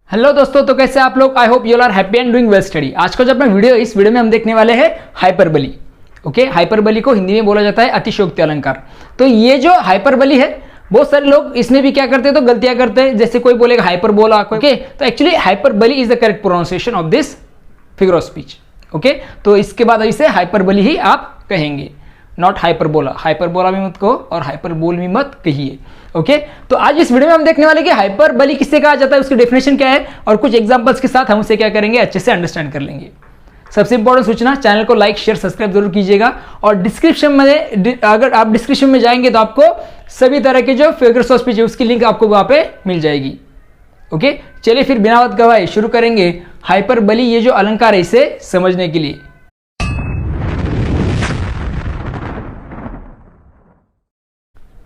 Hello दोस्तों, तो कैसे आप लोग? I hope you are happy and doing well study. आज का जो अपना वीडियो है, इस वीडियो में हम देखने वाले हैं हाइपरबली। ओके, हाइपरबली को हिंदी में बोला जाता है अतिशयोक्ति अलंकार। तो ये जो हाइपरबली है, बहुत सारे लोग इसमें भी क्या करते हैं तो गलतियां करते हैं। जैसे कोई बोलेगा हाइपरबोला। ओके, तो actually hyperbole is the correct pronunciation of this figure of speech. Okay, तो इसके बाद इसे हाइपरबली ही आप कहेंगे, नॉट हाइपरबोला। हाइपरबोला भी मत कहो और हाइपरबोल भी मत कहिए। ओके, तो आज इस वीडियो में हम देखने वाले कि हाइपरबली किससे कहा जाता है, उसकी डेफिनेशन क्या है, और कुछ एग्जांपल्स के साथ हम उसे क्या करेंगे, अच्छे से अंडरस्टैंड कर लेंगे। सबसे इंपॉर्टेंट सूचना, चैनल को लाइक शेयर सब्सक्राइब जरूर कीजिएगा। और डिस्क्रिप्शन में, अगर आप डिस्क्रिप्शन में जाएंगे तो आपको सभी तरह के जो फिगर्स ऑफ स्पीच है उसकी लिंक आपको वहां पे मिल जाएगी। ओके, चलिए फिर बिना वक्त गवाए शुरू करेंगे हाइपरबली, ये जो अलंकार है इसे समझने के लिए।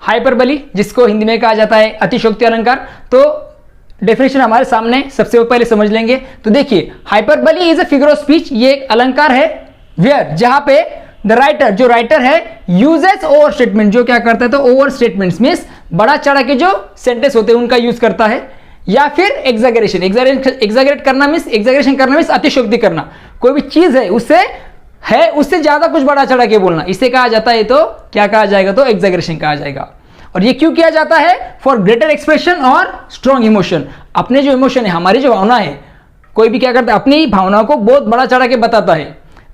हाइपरबली, जिसको हिंदी में कहा जाता है अतिशयोक्ति अलंकार, तो डेफिनेशन हमारे सामने, सबसे पहले समझ लेंगे। तो देखिए, hyperbole is a figure of speech, ये एक अलंकार है वेयर, जहां पे द राइटर, जो राइटर है, यूजेस ओवर स्टेटमेंट, जो क्या करता है तो ओवर स्टेटमेंट्स मींस बड़ा चढ़ा के जो सेंटेंस होते हैं उनका यूज करता है, या फिर एग्जैगरेशन। एग्जैगरेट करना मींस, एग्जैगरेशन करना मींस अतिशयोक्ति करना। कोई भी चीज है उससे ज्यादा कुछ बड़ा चढ़ा के बोलना, इसे कहा जाता है तो क्या कहा जाएगा, तो एग्जैगरेशन कहा जाएगा। और ये क्यों किया जाता है? फॉर ग्रेटर एक्सप्रेशन और स्ट्रॉन्ग इमोशन। अपने जो इमोशन है, हमारी जो भावना है, कोई भी क्या करता है अपनी भावनाओं को बहुत बड़ा चढ़ा के बताता है,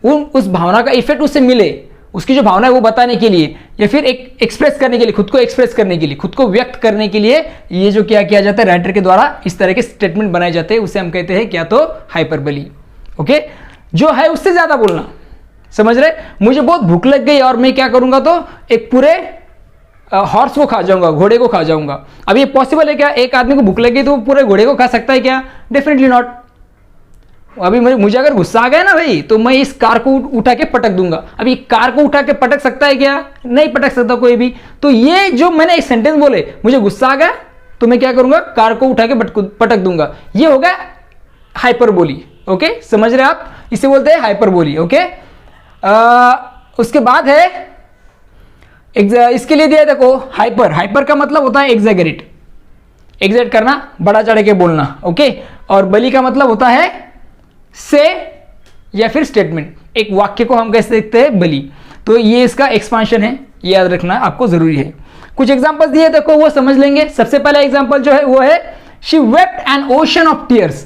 उस भावना का इफेक्ट उससे मिले, उसकी जो भावना है वो बताने के लिए, या फिर एक एक्सप्रेस करने के लिए, खुद को एक्सप्रेस करने के लिए, खुद को व्यक्त करने के लिए, ये जो क्या किया जाता है राइटर के द्वारा, इस तरह के स्टेटमेंट बनाए जाते हैं, उसे हम कहते हैं क्या, तो हाइपरबली। ओके, जो है उससे ज्यादा बोलना। समझ रहे? मुझे बहुत भूख लग गई और मैं क्या करूंगा, तो एक पूरे हॉर्स को खा जाऊंगा, घोड़े को खा जाऊंगा। अब ये पॉसिबल है क्या? एक आदमी को भूख लग गई तो वो पूरे घोड़े को खा सकता है क्या? Definitely not. अभी मुझे अगर गुस्सा आ गया ना भाई, तो मैं इस कार को उठा के पटक दूंगा। अभी कार को उठा के पटक सकता है क्या? नहीं पटक सकता कोई भी। तो ये जो मैंने एक सेंटेंस बोले, मुझे गुस्सा आ गया तो मैं क्या करूंगा, कार को उठा के पटक दूंगा, ये होगा हाइपरबोली। ओके, समझ रहे आप? इसे बोलते हैं हाइपरबोली। ओके, उसके बाद है इसके लिए दिया, देखो हाइपर का मतलब होता है एग्जैगरेट करना, बड़ा चढ़ के बोलना। ओके, और बली का मतलब होता है से या फिर स्टेटमेंट, एक वाक्य को हम कह सकते हैं बली। तो ये इसका एक्सपांशन है, ये याद रखना आपको जरूरी है। कुछ एग्जांपल्स दिए, देखो वो समझ लेंगे। सबसे पहला एग्जांपल जो है वो है, she wept N ocean of tears.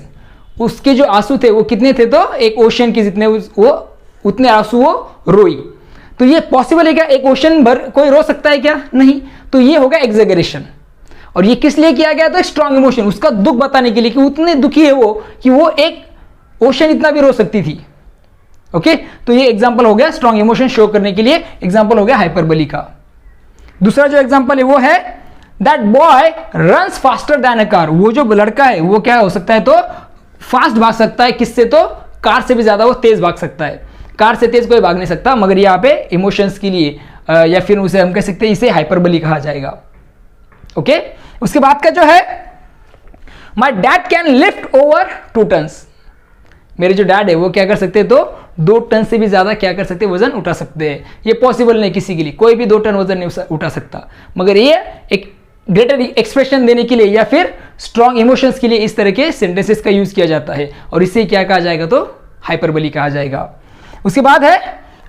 उसके जो आंसू थे वो कितने थे, तो एक ओशन के जितने, वो उतने आंसू वो रोई। तो ये पॉसिबल है क्या? एक ओशन भर कोई रो सकता है क्या? नहीं। तो ये होगा एग्जैगरेशन। और ये किस लिए किया गया? तो स्ट्रॉन्ग इमोशन, उसका दुख बताने के लिए कि उतने दुखी है वो कि वो एक ओशन इतना भी रो सकती थी। ओके, तो ये एग्जांपल हो गया स्ट्रॉन्ग इमोशन शो करने के लिए, एग्जांपल हो गया हाइपरबली का। दूसरा जो एग्जांपल है वो है, that boy runs faster than a car. वो जो लड़का है वो क्या हो सकता है, तो फास्ट भाग सकता है। किससे? तो कार से भी ज्यादा वो तेज भाग सकता है। कार से तेज कोई भाग नहीं सकता, मगर यहाँ पे इमोशंस के लिए, या फिर उसे हम कह सकते हैं इसे हाइपरबली कहा जाएगा। ओके, उसके बाद का जो है, my dad can lift over 2 tons. मेरे जो डैड है वो क्या कर सकते हैं, तो 2 टन से भी ज्यादा क्या कर सकते हैं, वजन उठा सकते हैं। ये पॉसिबल नहीं किसी के लिए, कोई भी 2 टन वजन नहीं उठा सकता, मगर ये एक ग्रेटर एक्सप्रेशन देने के लिए या फिर स्ट्रॉन्ग इमोशंस के लिए इस तरह के सेंटेंसेस का यूज किया जाता है, और इसे क्या कहा जाएगा, तो हाइपरबली कहा जाएगा। उसके बाद है,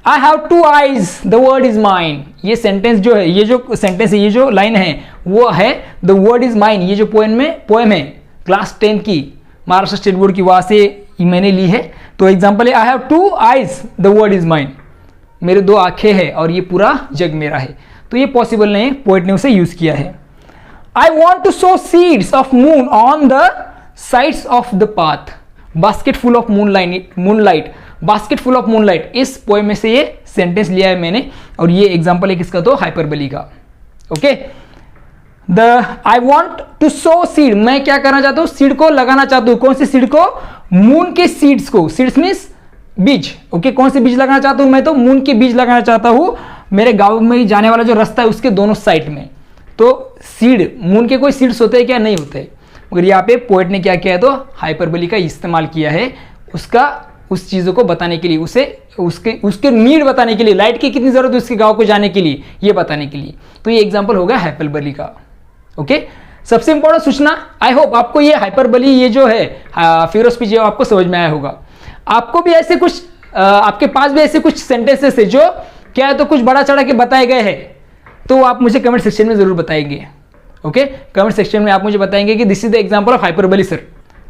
I have 2 eyes, the word is mine. ये सेंटेंस जो है, ये जो सेंटेंस है, ये जो लाइन है वो है द वर्ड इज माइन। ये जो पोएम है क्लास 10 की, महाराष्ट्र स्टेट बोर्ड की, वहां से मैंने ली है। तो एग्जांपल है, I have 2 eyes, the word is mine. मेरे 2 आंखें हैं और ये पूरा जग मेरा है। तो ये पॉसिबल नहीं, पोएट ने उसे यूज किया है। I want to sow seeds of moon on the sides of the path, basket full of moonlight. Basket full of moonlight, इस पोएम में से ये सेंटेंस लिया है मैंने, और ये एग्जांपल है किसका, तो हाइपरबली का। Okay, the I want to sow seed, मैं क्या करना चाहता हूं, सीड को लगाना चाहता हूं। कौन सी सीड को? मून के सीड्स को। सीड्स मींस बीज। ओके, कौन से बीज लगाना चाहता हूं मैं, तो मून के बीज लगाना चाहता हूं मेरे गांव में जाने वाला जो रास्ता है उसके दोनों साइड में। तो सीड, मून के कोई सीड्स होते हैं क्या? नहीं होते, मगर यहाँ पे पोएट ने क्या किया है, तो हाइपरबली का इस्तेमाल किया है, उस चीजों को बताने के लिए, उसके नीड बताने के लिए, लाइट की कितनी जरूरत है उसके गांव को जाने के लिए, ये बताने के लिए। तो ये एग्जांपल हो गया हाइपरबली का। ओके, सबसे इंपॉर्टेंट सूचना, आई होप आपको ये हाइपरबली ये जो है फिगर ऑफ स्पीच ये आपको समझ में आया होगा। आपको भी ऐसे कुछ आपके पास भी ऐसे कुछ सेंटेंसेस है जो क्या है तो कुछ बड़ा चढ़ा के बताए गए हैं, तो आप मुझे कमेंट सेक्शन में जरूर बताएंगे। ओके, कमेंट सेक्शन में आप मुझे बताएंगे कि this is the example of hyperbole sir,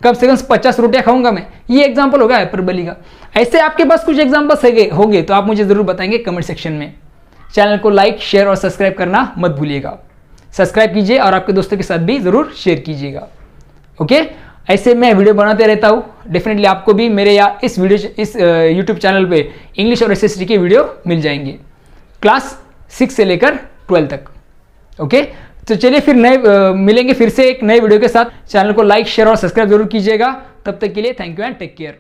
कम से कम 50 रोटियां खाऊंगा मैं, ये एग्जांपल होगा हाइपरबली का। ऐसे आपके पास कुछ एग्जांपल्स होंगे तो आप मुझे जरूर बताएंगे कमेंट सेक्शन में। चैनल को लाइक, शेयर और सब्सक्राइब करना मत भूलिएगा। सब्सक्राइब कीजिए और आपके दोस्तों के साथ भी जरूर शेयर कीजिएगा। ओके, ऐसे मैं वीडियो बनाते रहता हूँ, डेफिनेटली आपको भी मेरे या इस यूट्यूब चैनल पे इंग्लिश और एसएसटी के वीडियो मिल जाएंगे, क्लास 6 से लेकर 12 तक। ओके, तो चलिए फिर मिलेंगे फिर से एक नए वीडियो के साथ। चैनल को लाइक, शेयर और सब्सक्राइब जरूर कीजिएगा। तब तक के लिए thank you and take care.